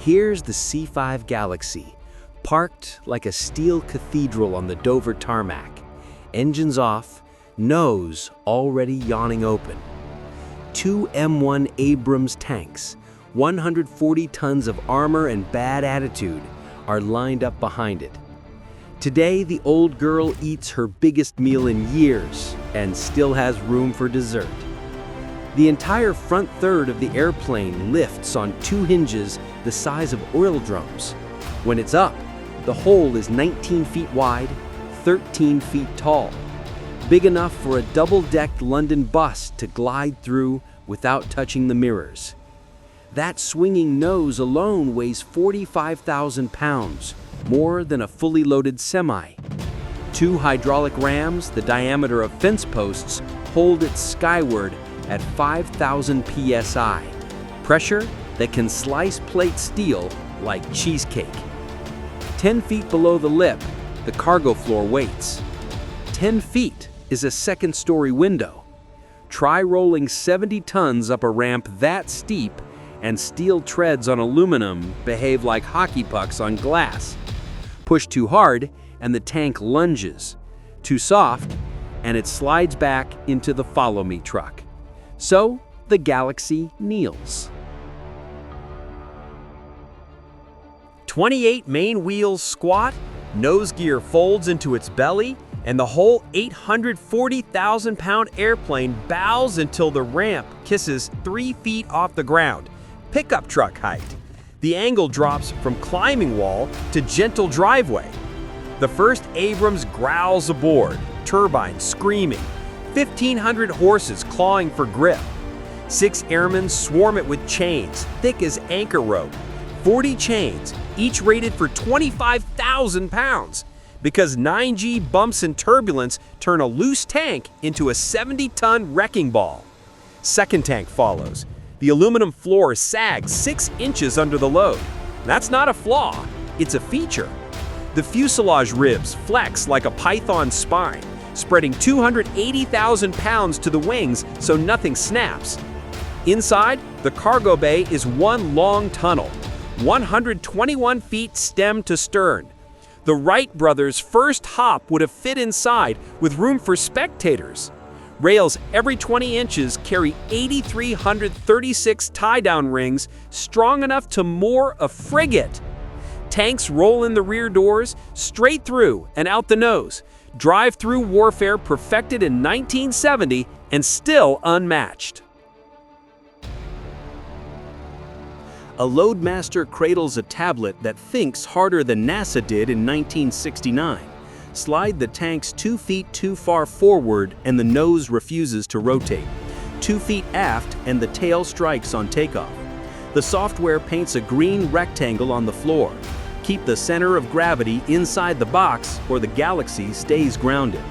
Here's the C-5 Galaxy, parked like a steel cathedral on the Dover tarmac. Engines off, nose already yawning open. Two M1 Abrams tanks, 140 tons of armor and bad attitude, are lined up behind it. Today, the old girl eats her biggest meal in years and still has room for dessert. The entire front third of the airplane lifts on two hinges the size of oil drums. When it's up, the hole is 19 feet wide, 13 feet tall, big enough for a double-decked London bus to glide through without touching the mirrors. That swinging nose alone weighs 45,000 pounds, more than a fully loaded semi. Two hydraulic rams, the diameter of fence posts, hold it skyward at 5,000 psi, pressure that can slice plate steel like cheesecake. 10 feet below the lip, the cargo floor waits. 10 feet is a second-story window. Try rolling 70 tons up a ramp that steep, and steel treads on aluminum behave like hockey pucks on glass. Push too hard, and the tank lunges. Too soft, and it slides back into the follow-me truck. So, the Galaxy kneels. 28 main wheels squat, nose gear folds into its belly, and the whole 840,000-pound airplane bows until the ramp kisses 3 feet off the ground, pickup truck height. The angle drops from climbing wall to gentle driveway. The first Abrams growls aboard, turbines screaming, 1,500 horses clawing for grip. 6 airmen swarm it with chains, thick as anchor rope. 40 chains, each rated for 25,000 pounds, because 9G bumps and turbulence turn a loose tank into a 70-ton wrecking ball. Second tank follows. The aluminum floor sags 6 inches under the load. That's not a flaw, it's a feature. The fuselage ribs flex like a python spine, spreading 280,000 pounds to the wings so nothing snaps. Inside, the cargo bay is one long tunnel, 121 feet stem to stern. The Wright brothers' first hop would have fit inside with room for spectators. Rails every 20 inches carry 8,336 tie-down rings strong enough to moor a frigate. Tanks roll in the rear doors, straight through and out the nose. Drive-through warfare perfected in 1970 and still unmatched. A Loadmaster cradles a tablet that thinks harder than NASA did in 1969. Slide the tanks 2 feet too far forward and the nose refuses to rotate. 2 feet aft and the tail strikes on takeoff. The software paints a green rectangle on the floor. Keep the center of gravity inside the box or the Galaxy stays grounded.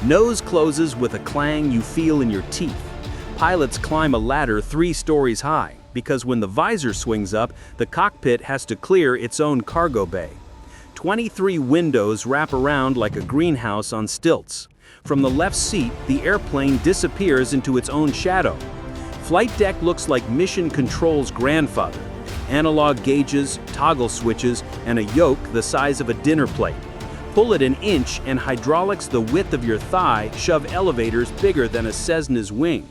Nose closes with a clang you feel in your teeth. Pilots climb a ladder 3 stories high, because when the visor swings up, the cockpit has to clear its own cargo bay. 23 windows wrap around like a greenhouse on stilts. From the left seat, the airplane disappears into its own shadow. Flight deck looks like Mission Control's grandfather. Analog gauges, toggle switches, and a yoke the size of a dinner plate. Pull it an inch and hydraulics the width of your thigh shove elevators bigger than a Cessna's wing.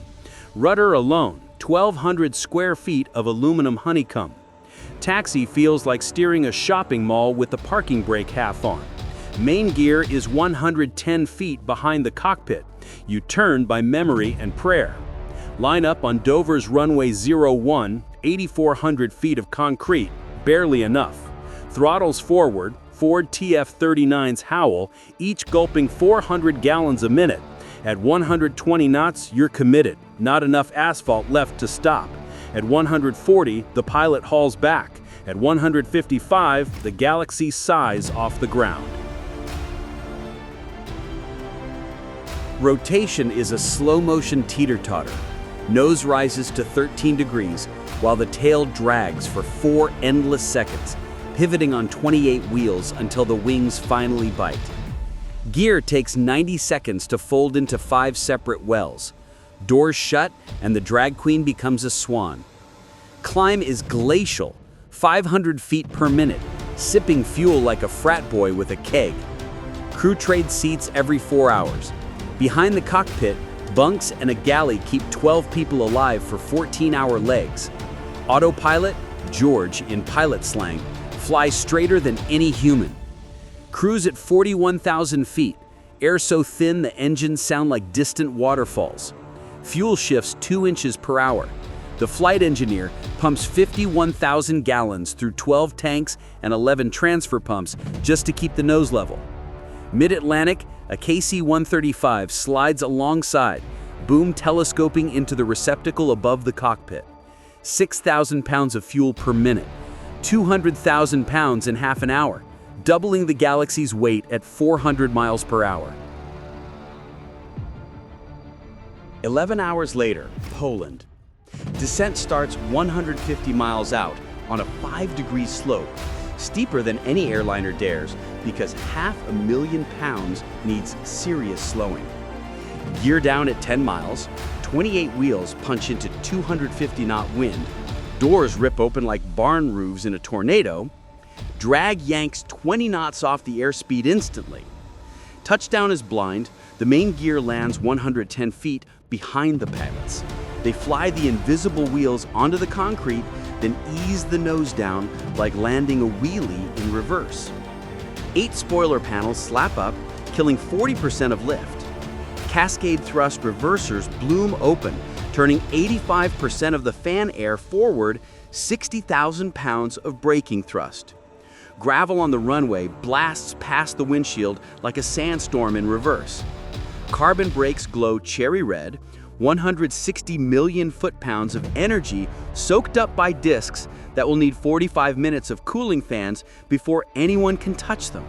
Rudder alone, 1,200 square feet of aluminum honeycomb. Taxi feels like steering a shopping mall with the parking brake half on. Main gear is 110 feet behind the cockpit. You turn by memory and prayer. Line up on Dover's runway 01, 8,400 feet of concrete, barely enough. Throttles forward, Ford TF-39s howl, each gulping 400 gallons a minute. At 120 knots, you're committed. Not enough asphalt left to stop. At 140, the pilot hauls back. At 155, the Galaxy sighs off the ground. Rotation is a slow-motion teeter-totter. Nose rises to 13 degrees, while the tail drags for 4 endless seconds, pivoting on 28 wheels until the wings finally bite. Gear takes 90 seconds to fold into 5 separate wells. Doors shut, and the drag queen becomes a swan. Climb is glacial. 500 feet per minute, sipping fuel like a frat boy with a keg. Crew trades seats every 4 hours. Behind the cockpit, bunks and a galley keep 12 people alive for 14-hour legs. Autopilot, George in pilot slang, flies straighter than any human. Cruise at 41,000 feet, air so thin the engines sound like distant waterfalls. Fuel shifts 2 inches per hour. The flight engineer pumps 51,000 gallons through 12 tanks and 11 transfer pumps just to keep the nose level. Mid-Atlantic, a KC-135 slides alongside, boom telescoping into the receptacle above the cockpit. 6,000 pounds of fuel per minute, 200,000 pounds in half an hour, doubling the Galaxy's weight at 400 miles per hour. 11 hours later, Poland. Descent starts 150 miles out on a 5-degree slope, steeper than any airliner dares because 500,000 pounds needs serious slowing. Gear down at 10 miles, 28 wheels punch into 250-knot wind, doors rip open like barn roofs in a tornado, drag yanks 20 knots off the airspeed instantly. Touchdown is blind, the main gear lands 110 feet behind the pilots. They fly the invisible wheels onto the concrete, then ease the nose down like landing a wheelie in reverse. 8 spoiler panels slap up, killing 40% of lift. Cascade thrust reversers bloom open, turning 85% of the fan air forward, 60,000 pounds of braking thrust. Gravel on the runway blasts past the windshield like a sandstorm in reverse. Carbon brakes glow cherry red, 160 million foot-pounds of energy soaked up by discs that will need 45 minutes of cooling fans before anyone can touch them.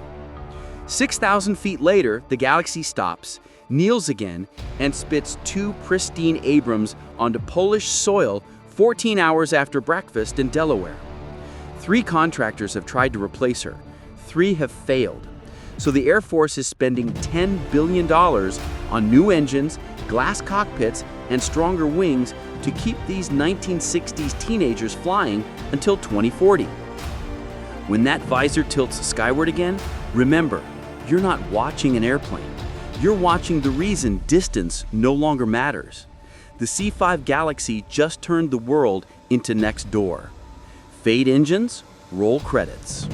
6,000 feet later, the Galaxy stops, kneels again, and spits 2 pristine Abrams onto Polish soil 14 hours after breakfast in Delaware. 3 contractors have tried to replace her. 3 have failed. So the Air Force is spending $10 billion on new engines, glass cockpits, and stronger wings to keep these 1960s teenagers flying until 2040. When that visor tilts skyward again, remember, you're not watching an airplane. You're watching the reason distance no longer matters. The C-5 Galaxy just turned the world into next door. Fade engines, roll credits.